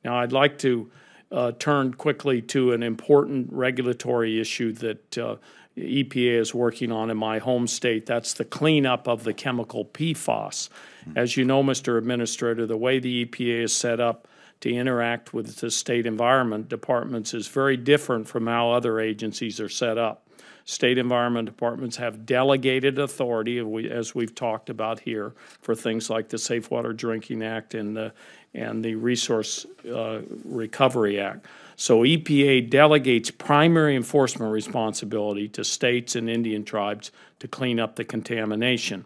Now, I'd like to turn quickly to an important regulatory issue that EPA is working on in my home state. That's the cleanup of the chemical PFAS. As you know, Mr. Administrator, the way the EPA is set up to interact with the state environment departments is very different from how other agencies are set up. State environment departments have delegated authority, as we've talked about here, for things like the Safe Water Drinking Act and the Resource Recovery Act. So EPA delegates primary enforcement responsibility to states and Indian tribes to clean up the contamination.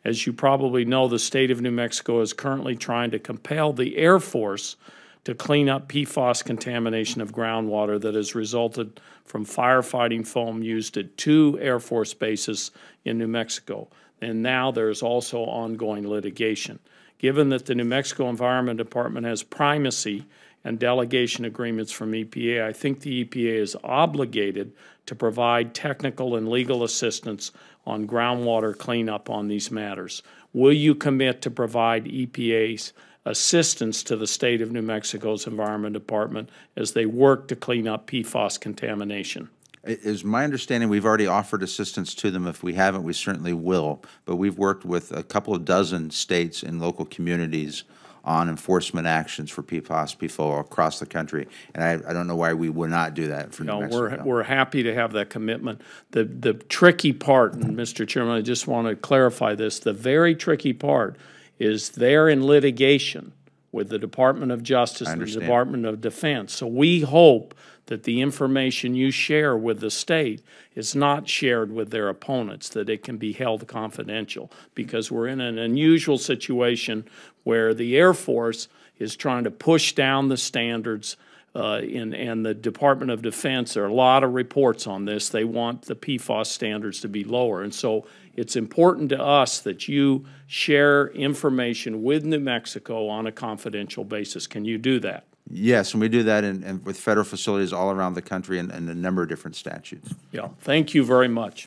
As you probably know, the state of New Mexico is currently trying to compel the Air Force to clean up PFAS contamination of groundwater that has resulted from firefighting foam used at 2 Air Force bases in New Mexico. And now there's also ongoing litigation. Given that the New Mexico Environment Department has primacy and delegation agreements from EPA, I think the EPA is obligated to provide technical and legal assistance on groundwater cleanup on these matters. Will you commit to provide EPA's assistance to the state of New Mexico's Environment Department as they work to clean up PFAS contamination? It is my understanding we've already offered assistance to them. If we haven't, we certainly will. But we've worked with a couple of dozen states and local communities on enforcement actions for PFAS, PFOA across the country. And I don't know why we would not do that for New Mexico. We're happy to have that commitment. The tricky part, and Mr. Chairman, I just want to clarify this, the very tricky part is they're in litigation with the Department of Justice and the Department of Defense. So we hope that the information you share with the state is not shared with their opponents, that it can be held confidential, because we're in an unusual situation where the Air Force is trying to push down the standards and the Department of Defense. There are a lot of reports on this. They want the PFAS standards to be lower. And so it's important to us that you share information with New Mexico on a confidential basis. Can you do that? Yes, and we do that with federal facilities all around the country and a number of different statutes. Yeah, thank you very much.